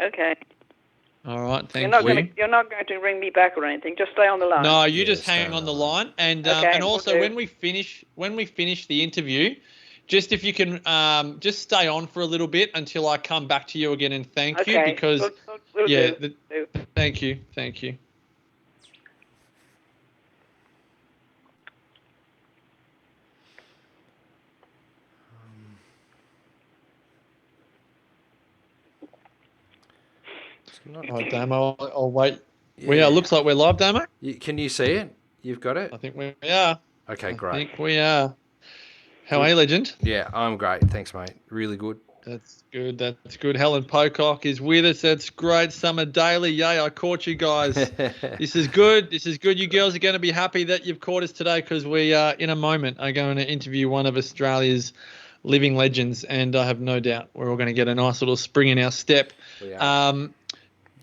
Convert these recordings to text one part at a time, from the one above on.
Okay. All right, You're thank you. You're not going to ring me back or anything. Just stay on the line. No, you just hang on the line, and also will when we finish the interview, just if you can just stay on for a little bit until I come back to you again and thank you, because we'll do. Thank you. All right, Damo, I'll wait. Yeah. Looks like we're live, Damo. Can you see it? You've got it? I think we are. Okay, great. I think we are. How are you, Legend? Yeah, I'm great. Thanks, mate. Really good. That's good. Helen Pocock is with us. That's great. Summer Daily. Yay, I caught you guys. This is good. You girls are going to be happy that you've caught us today, because we in a moment are going to interview one of Australia's living legends, and I have no doubt we're all going to get a nice little spring in our step.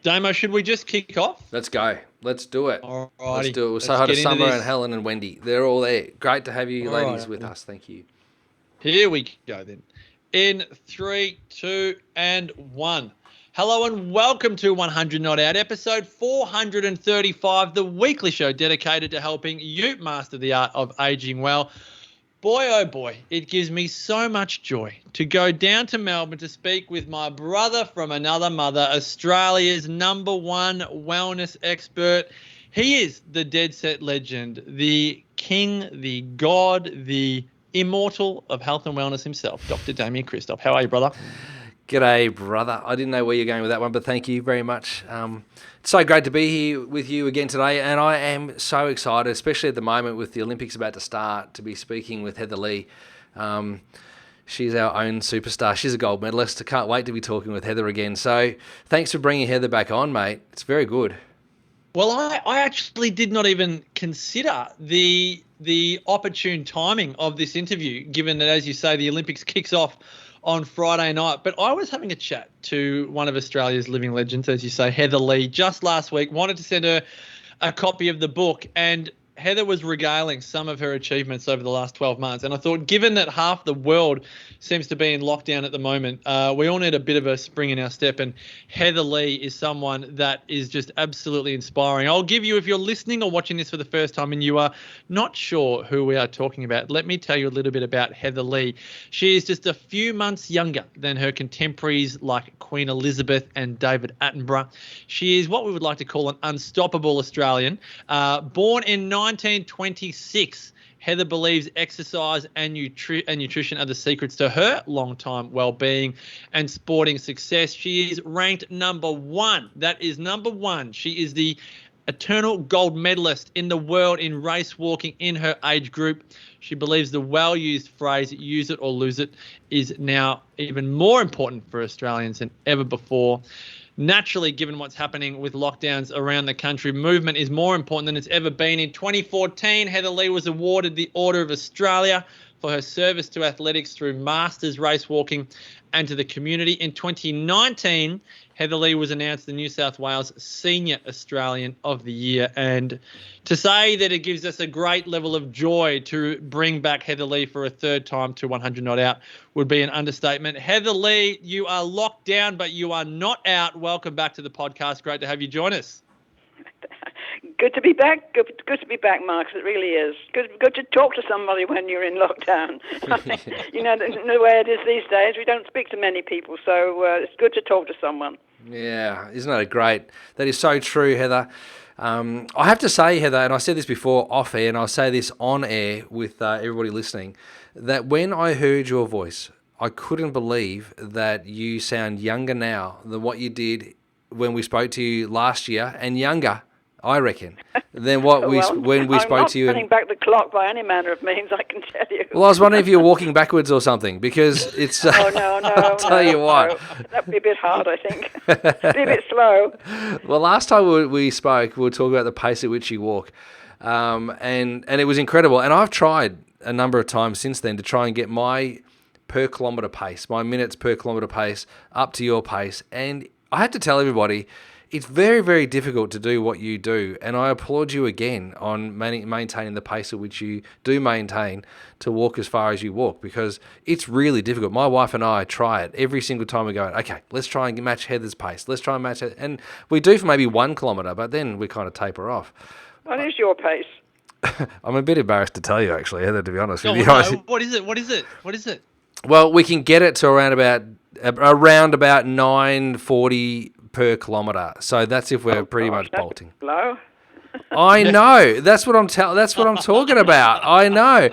Damo, should we just kick off? Let's go. Let's do it. All righty. Let's do it. We'll say hi to Summer and Helen and Wendy. They're all there. Great to have you ladies with us. Thank you. Here we go then. In 3, 2, and 1. Hello and welcome to 100 Not Out, episode 435, the weekly show dedicated to helping you master the art of aging well. Boy, oh boy, it gives me so much joy to go down to Melbourne to speak with my brother from another mother, Australia's number one wellness expert. He is the dead set legend, the king, the god, the immortal of health and wellness himself, Dr. Damien Christoph. How are you, brother? G'day, brother. I didn't know where you're going with that one, but thank you very much. It's so great to be here with you again today, and I am so excited, especially at the moment with the Olympics about to start, to be speaking with Heather Lee. She's our own superstar. She's a gold medalist. I can't wait to be talking with Heather again. So thanks for bringing Heather back on, mate. It's very good. Well, I actually did not even consider the opportune timing of this interview, given that, as you say, the Olympics kicks off on Friday night. But I was having a chat to one of Australia's living legends, as you say, Heather Lee, just last week. Wanted to send her a copy of the book, and Heather was regaling some of her achievements over the last 12 months. And I thought, given that half the world seems to be in lockdown at the moment, we all need a bit of a spring in our step. And Heather Lee is someone that is just absolutely inspiring. I'll give you, if you're listening or watching this for the first time and you are not sure who we are talking about, let me tell you a little bit about Heather Lee. She is just a few months younger than her contemporaries like Queen Elizabeth and David Attenborough. She is what we would like to call an unstoppable Australian. Born in 1926, Heather believes exercise and nutrition are the secrets to her long-time well-being and sporting success. She is ranked number one. That is number one. She is the eternal gold medalist in the world in race walking in her age group. She believes the well-used phrase, use it or lose it, is now even more important for Australians than ever before. Naturally, given what's happening with lockdowns around the country, movement is more important than it's ever been. In 2014, Heather Lee was awarded the Order of Australia for her service to athletics through masters race walking and to the community. In 2019, Heather Lee was announced the New South Wales Senior Australian of the Year. And to say that it gives us a great level of joy to bring back Heather Lee for a third time to 100 Not Out would be an understatement. Heather Lee, you are locked down, but you are not out. Welcome back to the podcast. Great to have you join us. Good to be back. Good to be back, Mark. It really is. Good to talk to somebody when you're in lockdown. You know, the way it is these days, we don't speak to many people, so it's good to talk to someone. Yeah, isn't that great? That is so true, Heather. I have to say, Heather, and I said this before off air, and I'll say this on air with everybody listening, that when I heard your voice, I couldn't believe that you sound younger now than what you did when we spoke to you last year, and younger, I reckon, than what when we spoke to you. I'm not running back the clock by any manner of means, I can tell you. Well, I was wondering if you were walking backwards or something, because it's... Oh, no. I'll tell you what. No. That'd be a bit hard, I think. Be a bit slow. Well, last time we spoke, we were talking about the pace at which you walk, and it was incredible. And I've tried a number of times since then to try and get my per kilometre pace, my minutes per kilometre pace, up to your pace, and I had to tell everybody, it's very, very difficult to do what you do, and I applaud you again on maintaining the pace at which you do maintain to walk as far as you walk, because it's really difficult. My wife and I try it every single time we go, okay, let's try and match Heather's pace. Let's try and match it. And we do for maybe 1 kilometre, but then we kind of taper off. What is your pace? I'm a bit embarrassed to tell you, actually, Heather, to be honest with you. No, what is it? Well, we can get it to around about 9:40 per kilometre. So that's if we're pretty much bolting. Low. I know. That's what I'm talking about. I know.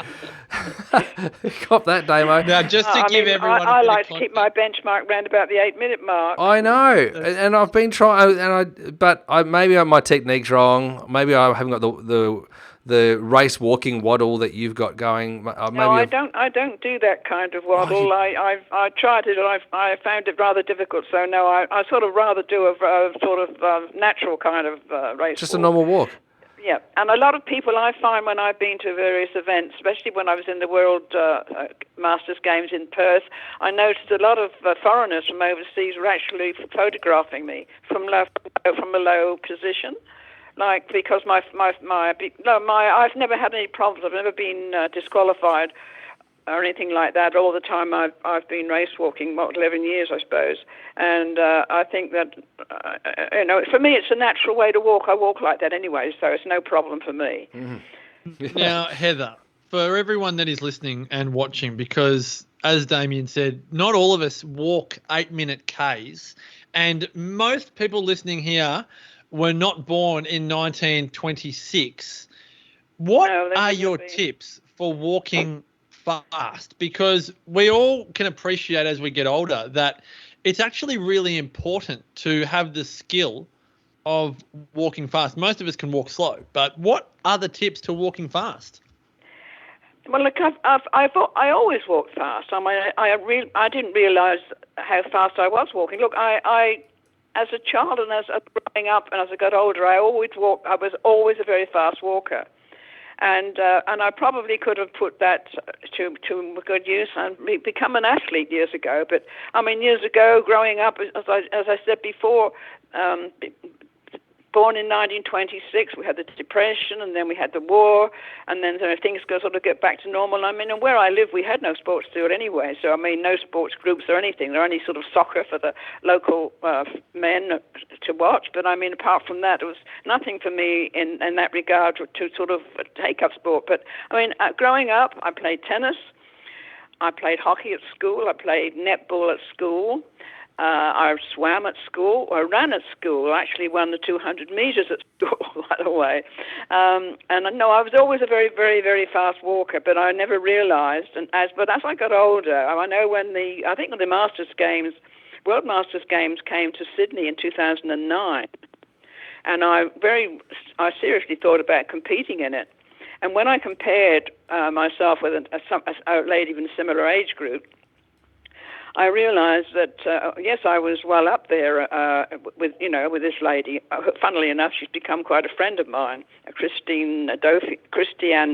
Cop that, Damo. Now, just to give everyone I like to keep my benchmark round about the 8-minute mark. I know, and I've been trying, but maybe my technique's wrong. Maybe I haven't got the race walking waddle that you've got going. No, I don't do that kind of waddle. I tried it, and I found it rather difficult. So no, I sort of rather do a sort of natural kind of race. Just walk. a normal walk. Yeah, and a lot of people I find when I've been to various events, especially when I was in the World Masters Games in Perth, I noticed a lot of foreigners from overseas were actually photographing me from a low position. Like, because I've never had any problems. I've never been disqualified or anything like that. All the time I've been race walking, 11 years, I suppose. And I think that, for me, it's a natural way to walk. I walk like that anyway, so it's no problem for me. Mm-hmm. Now, Heather, for everyone that is listening and watching, because as Damien said, not all of us walk 8-minute Ks, and most people listening here were not born in 1926. What are your tips for walking fast? Because we all can appreciate as we get older that it's actually really important to have the skill of walking fast. Most of us can walk slow, but what are the tips to walking fast? Well, look, I always walked fast. I mean, I didn't realise how fast I was walking. Look, I as a child and as growing up and as I got older, I was always a very fast walker. And I probably could have put that to good use and become an athlete years ago. But I mean, years ago, growing up, as I said before, born in 1926, we had the Depression, and then we had the war, and then things sort of get back to normal. I mean, and where I live, we had no sports to do it anyway. So I mean, no sports groups or anything. There were only sort of soccer for the local men to watch. But I mean, apart from that, it was nothing for me in that regard to sort of take up sport. But I mean, growing up, I played tennis, I played hockey at school, I played netball at school. I swam at school, I ran at school. I actually won the 200 metres at school, by the way. And no, I was always a very, very, very fast walker, but I never realised. But as I got older, I know when the World Masters Games came to Sydney in 2009, and I seriously thought about competing in it. And when I compared myself with a lady in a similar age group, I realised that yes, I was well up there with this lady. Funnily enough, she's become quite a friend of mine, Christiane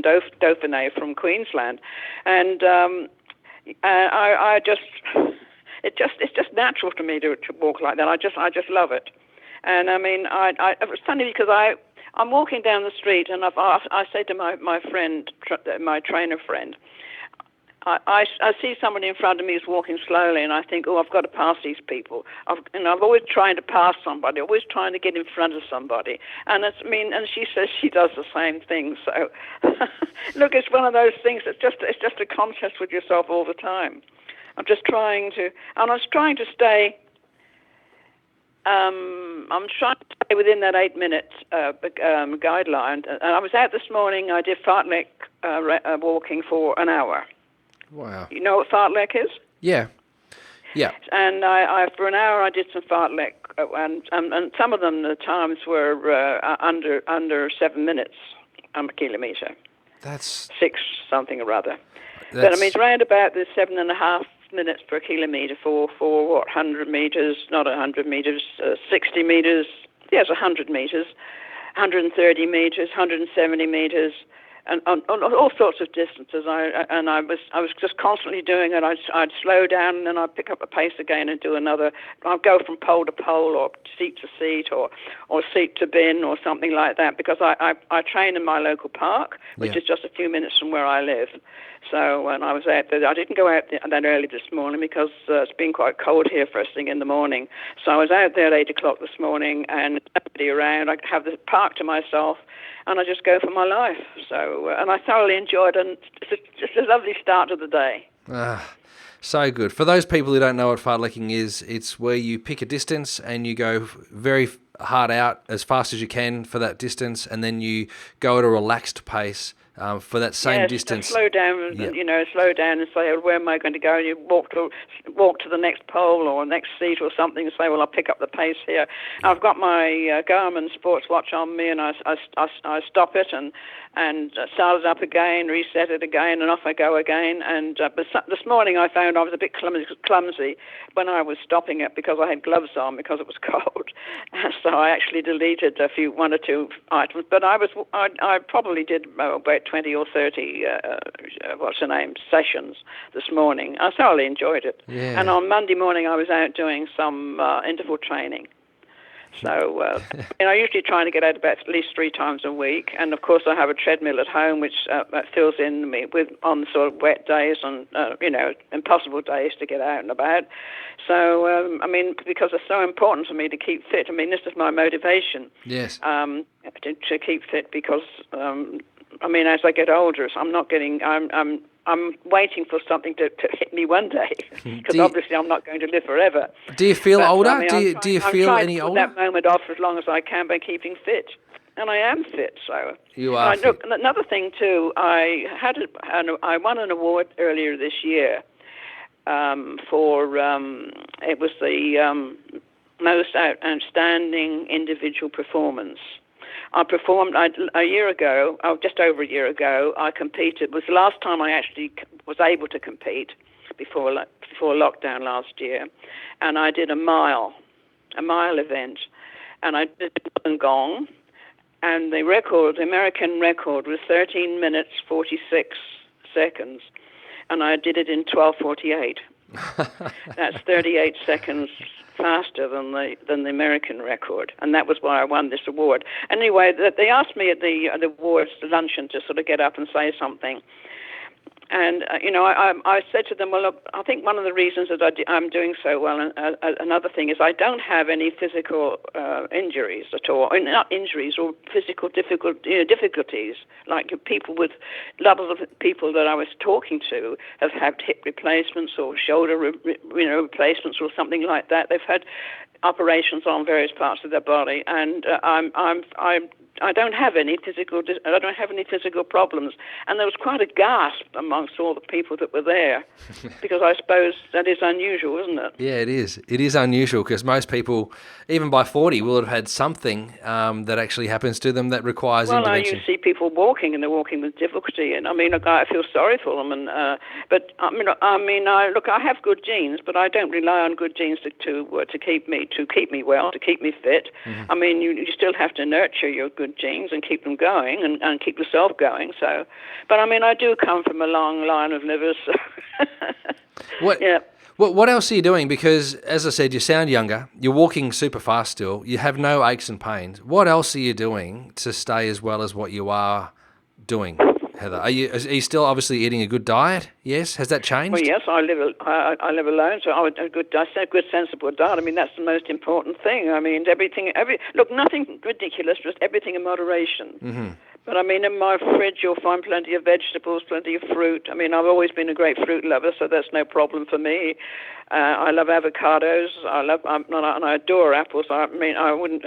Dauphiné from Queensland, and it's just natural to me to walk like that. I just love it, and I mean, it was funny because I'm walking down the street and I say to my friend, my trainer friend. I see somebody in front of me who's walking slowly, and I think, I've got to pass these people. I've always trying to pass somebody, always trying to get in front of somebody. And and she says she does the same thing. So, look, it's one of those things. It's just a contest with yourself all the time. I'm trying to stay. I'm trying to stay within that 8-minute guideline. And I was out this morning. I did fartlek walking for an hour. Wow. You know what fartlek is? Yeah. Yeah. And I for an hour I did some fartlek, and some of them the times were under 7 minutes a kilometre. That's 6 something or other. But I mean, it's around about the 7.5 minutes per kilometre for 100 metres, not 100 metres, 60 metres. Yes, 100 metres, 130 metres, 170 metres. on all sorts of distances. I was just constantly doing it. I'd slow down and then I'd pick up the pace again and do another. I'd go from pole to pole or seat to seat or seat to bin or something like that, because I train in my local park, which is just a few minutes from where I live. So when I was out there, I didn't go out that early this morning because it's been quite cold here first thing in the morning. So I was out there at 8 o'clock this morning and nobody around. I have the park to myself and I just go for my life. So, and I thoroughly enjoyed it, and it's just a lovely start to the day. So good. For those people who don't know what fartlekking is, it's where you pick a distance and you go very hard out as fast as you can for that distance, and then you go at a relaxed pace for that same distance. Slow down, slow down and say, where am I going to go? And you walk to the next pole or next seat or something and say, well, I'll pick up the pace here. I've got my Garmin sports watch on me, and I stop it and start it up again, reset it again, and off I go again. And but this morning I found I was a bit clumsy when I was stopping it because I had gloves on because it was cold. So I actually deleted one or two items. But I probably did about 20 or 30 sessions this morning. I thoroughly enjoyed it. Yeah. And on Monday morning I was out doing some interval training. So, I usually try to get out about at least 3 times a week. And, of course, I have a treadmill at home, which fills in me on sort of wet days and, impossible days to get out and about. So, because it's so important to me to keep fit. This is my motivation. Yes. To keep fit because, as I get older, I'm waiting for something to hit me one day, because obviously I'm not going to live forever. Do you feel older? Do you feel any older? I'm trying to put that moment off as long as I can by keeping fit, and I am fit. So you are. Look, another thing too, I won an award earlier this year for it was the most outstanding individual performance. I performed a year ago, just over a year ago. I competed. It was the last time I actually was able to compete before lockdown last year, and I did a mile event, and I did Gong, and the American record was 13 minutes 46 seconds, and I did it in 12:48. That's 38 seconds faster than the American record, and that was why I won this award. Anyway, they asked me at the awards luncheon to sort of get up and say something, and I said to them, well, look, I think one of the reasons that I'm doing so well, and another thing is I don't have any physical injuries at all, not injuries or physical difficulties like people with levels of people that I was talking to have had hip replacements or shoulder replacements or something like that. They've had operations on various parts of their body, and I don't have any physical problems. And there was quite a gasp amongst all the people that were there, because I suppose that is unusual, isn't it? Yeah, it is. It is unusual because most people, even by 40, will have had something that actually happens to them that requires intervention. Well, you see people walking, and they're walking with difficulty, and I feel sorry for them. And I have good genes, but I don't rely on good genes to keep me well, to keep me fit. Mm-hmm. You still have to nurture your good genes and keep them going and keep yourself going. So, but I do come from a long line of livers. So. What else are you doing? Because, as I said, you sound younger. You're walking super fast still. You have no aches and pains. What else are you doing to stay as well as what you are doing, Heather? Are you still obviously eating a good diet? Yes. Has that changed? Well, yes. I live alone, so a good sensible diet. That's the most important thing. Nothing ridiculous, just everything in moderation. Mm-hmm. But in my fridge you'll find plenty of vegetables, plenty of fruit. I've always been a great fruit lover, so that's no problem for me. I love avocados. And I adore apples. I wouldn't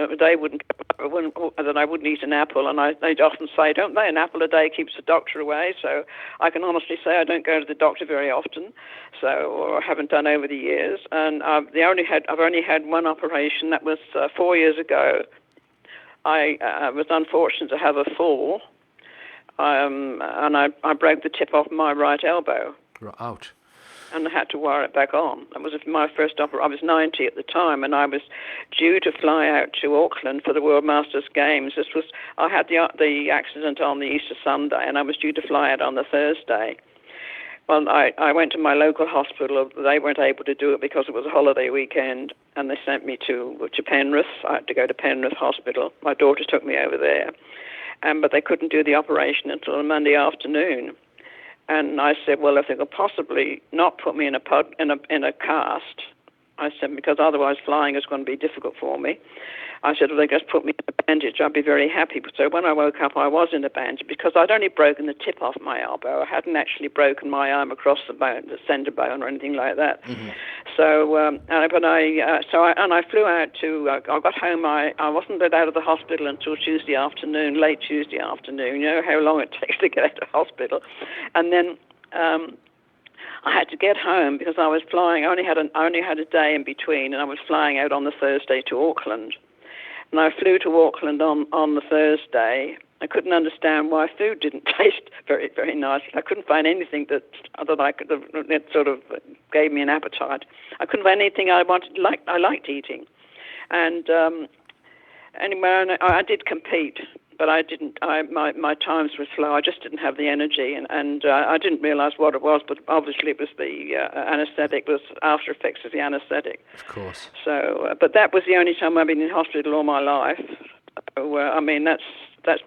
eat an apple. And they often say, don't they, an apple a day keeps the doctor away. So I can honestly say I don't go to the doctor very often, or haven't done over the years. And I've only had one operation. That was 4 years ago. I was unfortunate to have a fall, and I broke the tip off my right elbow. Ouch. and I had to wire it back on. That was my first operation. I was 90 at the time, and I was due to fly out to Auckland for the World Masters Games. I had the accident on the Easter Sunday, and I was due to fly out on the Thursday. Well, I went to my local hospital. They weren't able to do it because it was a holiday weekend, and they sent me to Penrith. I had to go to Penrith Hospital. My daughter took me over there, but they couldn't do the operation until Monday afternoon. And I said, well, if they could possibly not put me in a cast, I said, because otherwise flying is going to be difficult for me. I said, if they just put me in a bandage, I'd be very happy. So when I woke up, I was in a bandage because I'd only broken the tip off my elbow. I hadn't actually broken my arm across the bone, the centre bone, or anything like that. Mm-hmm. So, I flew out to. I got home. I wasn't let out of the hospital until Tuesday afternoon, late Tuesday afternoon. You know how long it takes to get out of hospital, and then. I had to get home because I was flying. I only had a day in between, and I was flying out on the Thursday to Auckland. And I flew to Auckland on the Thursday. I couldn't understand why food didn't taste very, very nice. I couldn't find anything that sort of gave me an appetite. I couldn't find anything I liked eating. And anyway, I did compete. But I didn't. My times were slow. I just didn't have the energy, and I didn't realise what it was. But obviously, it was the anaesthetic, was after effects of the anaesthetic. Of course. So, but that was the only time I've been in hospital all my life. So, I mean, that's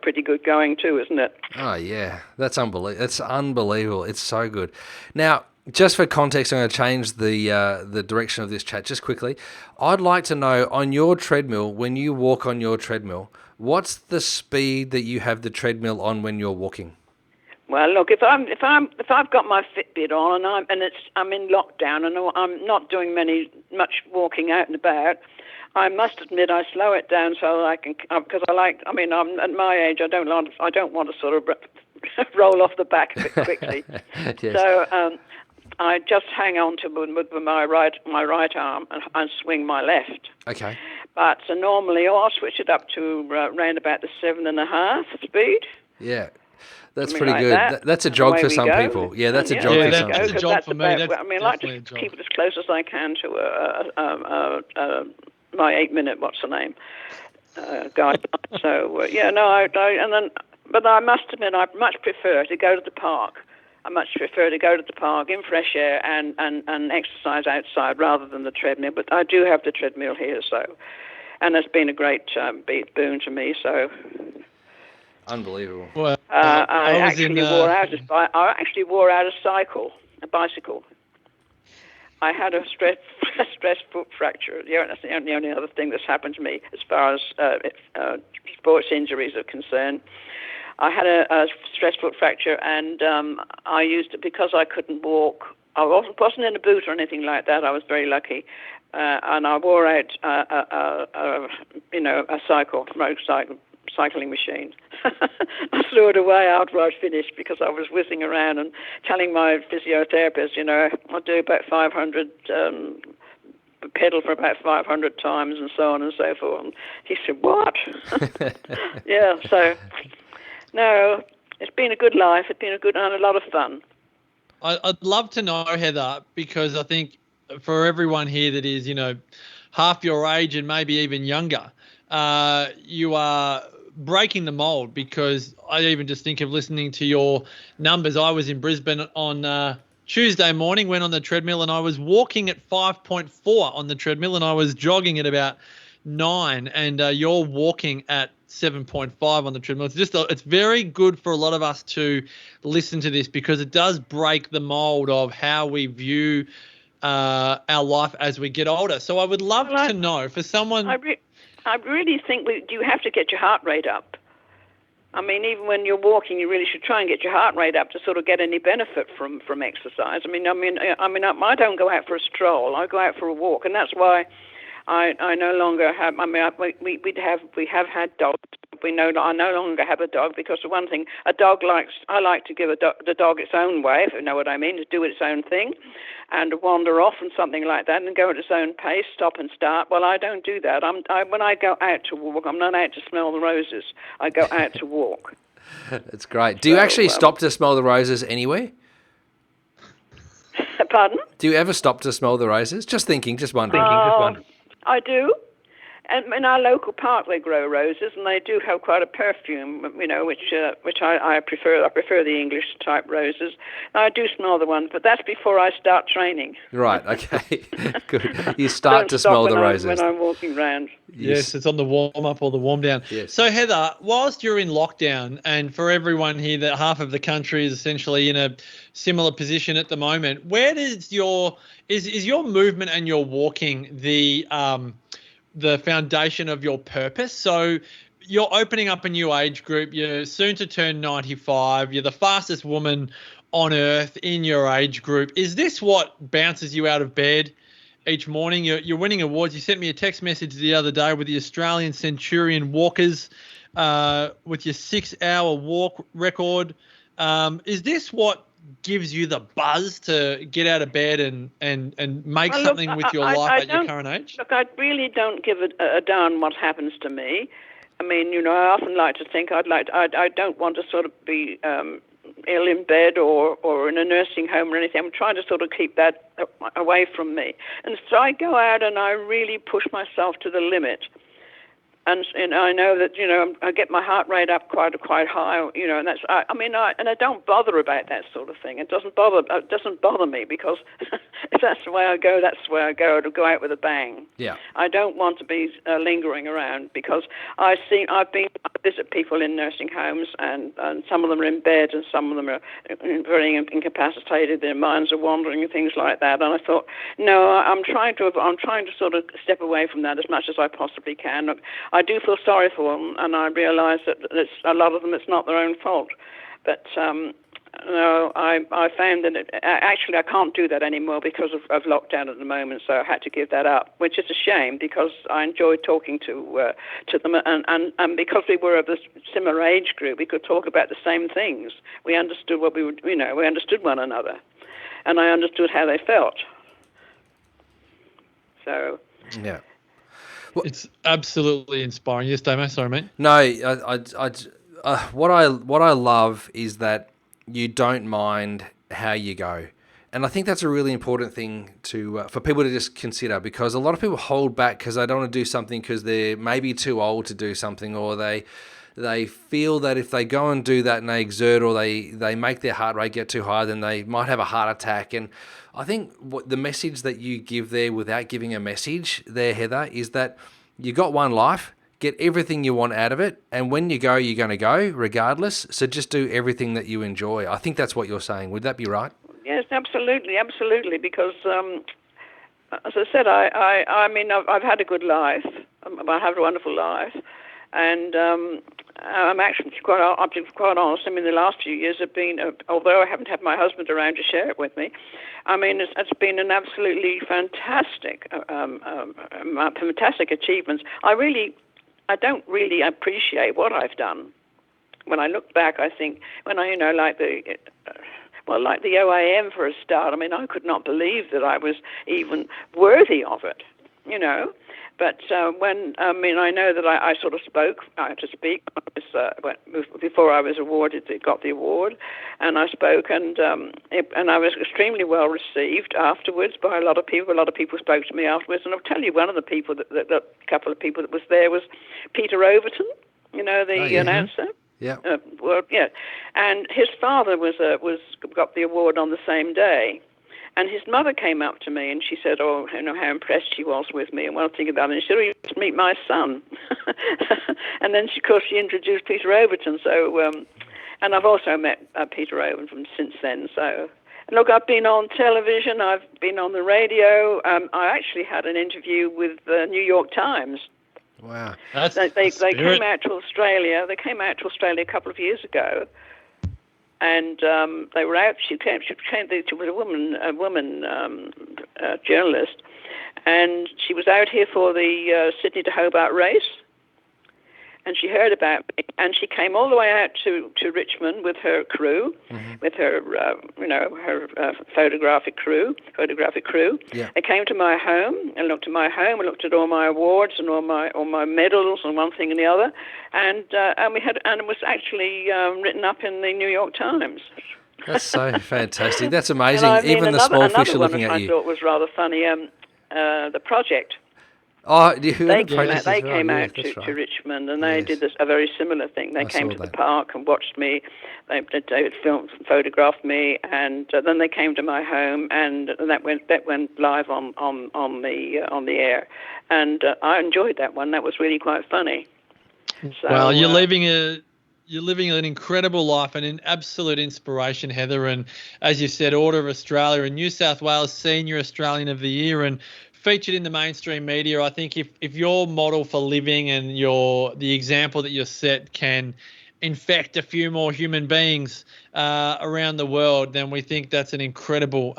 pretty good going too, isn't it? Oh yeah, that's unbelievable. It's unbelievable. It's so good. Now, just for context, I'm going to change the direction of this chat just quickly. I'd like to know, on your treadmill, when you walk on your treadmill, what's the speed that you have the treadmill on when you're walking? Well, look, if I've got my Fitbit on and I'm in lockdown and I'm not doing much walking out and about, I must admit I slow it down so I can, because I'm at my age, I don't want to sort of roll off the back of it quickly. Yes. So I just hang on to with my right arm and swing my left. Okay. But so normally I'll switch it up to around about the 7.5 speed. Yeah, that's Something pretty like good. That's a jog for some people. Yeah, that's a jog for some that's people. a jog for me. That's I like to keep it as close as I can to my 8-minute, what's the name, guide. So but I must admit I much prefer to go to the park. I much prefer to go to the park in fresh air and exercise outside rather than the treadmill. But I do have the treadmill here, and it's been a great boon to me. So unbelievable. Well, I actually wore out a bicycle. I had a stress foot fracture. Yeah, that's the only other thing that's happened to me as far as sports injuries are concerned. I had a stress foot fracture, and I used it because I couldn't walk. I wasn't in a boot or anything like that. I was very lucky, and I wore out a cycling machine. I threw it away after I finished because I was whizzing around and telling my physiotherapist, I'll do about 500. Pedal for about 500 times and so on and so forth. And he said, "What?" Yeah, so. No, it's been a good life. It's been a lot of fun. I'd love to know, Heather, because I think for everyone here that is, half your age and maybe even younger, you are breaking the mold, because I even just think of listening to your numbers. I was in Brisbane on Tuesday morning, went on the treadmill, and I was walking at 5.4 on the treadmill, and I was jogging at about 9, and you're walking at 7.5 on the treadmill. It's very good for a lot of us to listen to this, because it does break the mold of how we view our life as we get older. So I would love to know, for someone... I really think you have to get your heart rate up. I mean, even when you're walking, you really should try and get your heart rate up to sort of get any benefit from exercise. I don't go out for a stroll. I go out for a walk, and that's why I no longer have. We have had dogs. I no longer have a dog, because the one thing I like to give the dog its own way, if you know what I mean, to do its own thing, and wander off and something like that, and go at its own pace, stop and start. Well, I don't do that. When I go out to walk, I'm not out to smell the roses. I go out to walk. That's great. Do you actually stop to smell the roses anywhere? Pardon? Do you ever stop to smell the roses? Just thinking, just wondering. I do. And in our local park, they grow roses, and they do have quite a perfume, which I prefer. I prefer the English type roses. I do smell the ones, but that's before I start training. Right. Okay. Good. You start to smell the roses when I'm walking around. Yes, it's on the warm up or the warm down. Yes. So Heather, whilst you're in lockdown, and for everyone here, that half of the country is essentially in a similar position at the moment, where does is your movement and your walking the foundation of your purpose? So you're opening up a new age group. You're soon to turn 95. You're the fastest woman on earth in your age group. Is this what bounces you out of bed each morning? You're winning awards. You sent me a text message the other day with the Australian Centurion Walkers with your 6-hour walk record. Is this what gives you the buzz to get out of bed and make something with your life at your current age? Look, I really don't give a darn what happens to me. I mean, I often like to think I don't want to sort of be ill in bed or in a nursing home or anything. I'm trying to sort of keep that away from me. And so I go out and I really push myself to the limit. And I know that I get my heart rate up quite high, and that's I don't bother about that sort of thing. It doesn't bother me because if that's the way I go, that's the way I go. It'll go out with a bang. Yeah. I don't want to be lingering around because I visit people in nursing homes and some of them are in bed and some of them are very incapacitated. Their minds are wandering and things like that. And I thought, no, I'm trying to sort of step away from that as much as I possibly can. Look, I do feel sorry for them, and I realise that a lot of them, it's not their own fault. But I found that actually I can't do that anymore because of lockdown at the moment. So I had to give that up, which is a shame because I enjoyed talking to them, and because we were of a similar age group, we could talk about the same things. We understood what we would, we understood one another, and I understood how they felt. So. Yeah. Well, it's absolutely inspiring. Yes, Damo. Sorry, mate. No, what I love is that you don't mind how you go, and I think that's a really important thing for people to just consider, because a lot of people hold back because they don't want to do something because they're maybe too old to do something, or they feel that if they go and do that and they exert or they make their heart rate get too high, then they might have a heart attack. And I think what the message that you give there without giving a message there, Heather, is that you got one life, get everything you want out of it, and when you go, you're going to go regardless. So just do everything that you enjoy. I think that's what you're saying. Would that be right? Yes, absolutely, because as I said, I mean, I've had a good life. I have a wonderful life, and I'm actually quite honest. I mean, the last few years have been, although I haven't had my husband around to share it with me, I mean, it's been an absolutely fantastic achievements. I don't really appreciate what I've done. When I look back, I think like the OAM for a start. I mean, I could not believe that I was even worthy of it, But I know that I sort of spoke, I had to speak before I was got the award, and I spoke, and I was extremely well received afterwards by a lot of people. A lot of people spoke to me afterwards, and I'll tell you, one of the people, the couple of people that was there was Peter Overton, the announcer. Yeah. And his father got the award on the same day. And his mother came up to me and she said, how impressed she was with me and one thing about it. And she said, you must meet my son. And then, of course, she introduced Peter Overton. So, and I've also met Peter Overton since then. So, look, I've been on television. I've been on the radio. I actually had an interview with the New York Times. Wow. They came out to Australia. They came out to Australia a couple of years ago. And they were out. She was a woman journalist, and she was out here for the Sydney to Hobart race. And she heard about me, and she came all the way out to Richmond with her crew, with her photographic crew. Yeah. They came to my home and looked at my home and looked at all my awards and all my medals and one thing and the other, and it was actually written up in the New York Times. That's so fantastic. That's And amazing. I mean, Even the small fish are another one looking that at I you. thought was rather funny. The project. Oh, you heard They of came Apprentice out. They as well? came Yeah, out that's to right. Richmond, and they Yes. did a very similar thing. They I came saw to the that. park and watched me. They filmed, photographed me, and then they came to my home, and that went live on the air, and I enjoyed that one. That was really quite funny. So, Well, you're living an incredible life and an absolute inspiration, Heather. And as you said, Order of Australia and New South Wales Senior Australian of the Year and featured in the mainstream media. I think if your model for living and the example that you set can infect a few more human beings around the world, then we think that's an incredible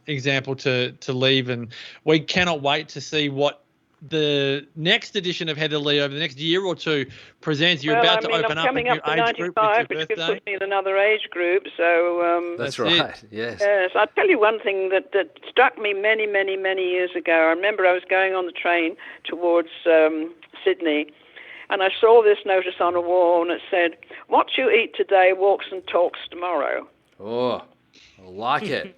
example to leave. And we cannot wait to see what the next edition of Heather Lee over the next year or two presents. You're about to open I'm up a coming new up to age group with your 95, which could birthday. put me in another age group. So That's That's it. right. Yes. yes, I'll tell you one thing that struck me many, many, many years ago. I remember I was going on the train towards Sydney, and I saw this notice on a wall, and it said, "What you eat today walks and talks tomorrow." Oh, I like it.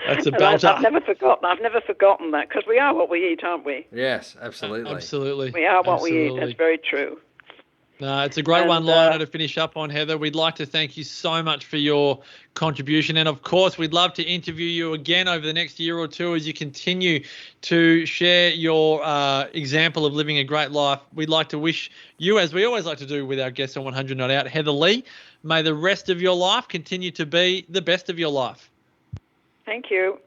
That's a And belter. I've never forgotten that, because we are what we eat, aren't we? Yes, absolutely. Absolutely. We are what we eat. Absolutely. That's very true. No, it's a great And, one-liner to finish up on, Heather. We'd like to thank you so much for your contribution. And, of course, we'd love to interview you again over the next year or two as you continue to share your example of living a great life. We'd like to wish you, as we always like to do with our guests on 100 Not Out, Heather Lee, may the rest of your life continue to be the best of your life. Thank you.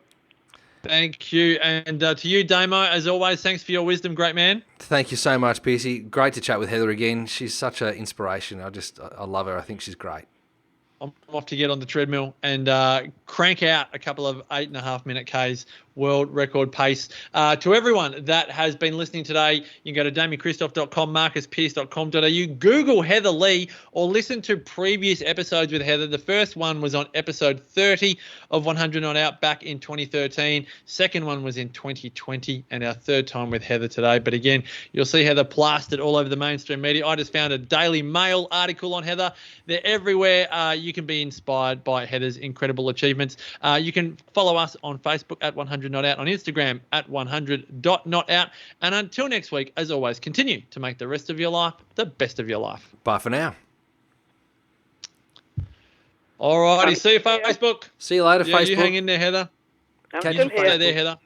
Thank you. And to you, Damo, as always, thanks for your wisdom, great man. Thank you so much, Piercy. Great to chat with Heather again. She's such an inspiration. I love her. I think she's great. I'm off to get on the treadmill and crank out a couple of 8.5-minute Ks, world record pace. To everyone that has been listening today, you can go to damianchristoph.com, marcuspierce.com.au, Google Heather Lee, or listen to previous episodes with Heather. The first one was on episode 30 of 100 Not Out back in 2013. Second one was in 2020, and our third time with Heather today. But again, you'll see Heather plastered all over the mainstream media. I just found a Daily Mail article on Heather. They're everywhere. You can be inspired by Heather's incredible achievements. You can follow us on Facebook at 100 Not Out, on Instagram at 100.notout. And until next week, as always, continue to make the rest of your life the best of your life. Bye for now. All righty. See you, Facebook. See you later, Yeah, Facebook. you hang in there, Heather. I'm Catch still you here. Stay there, Heather.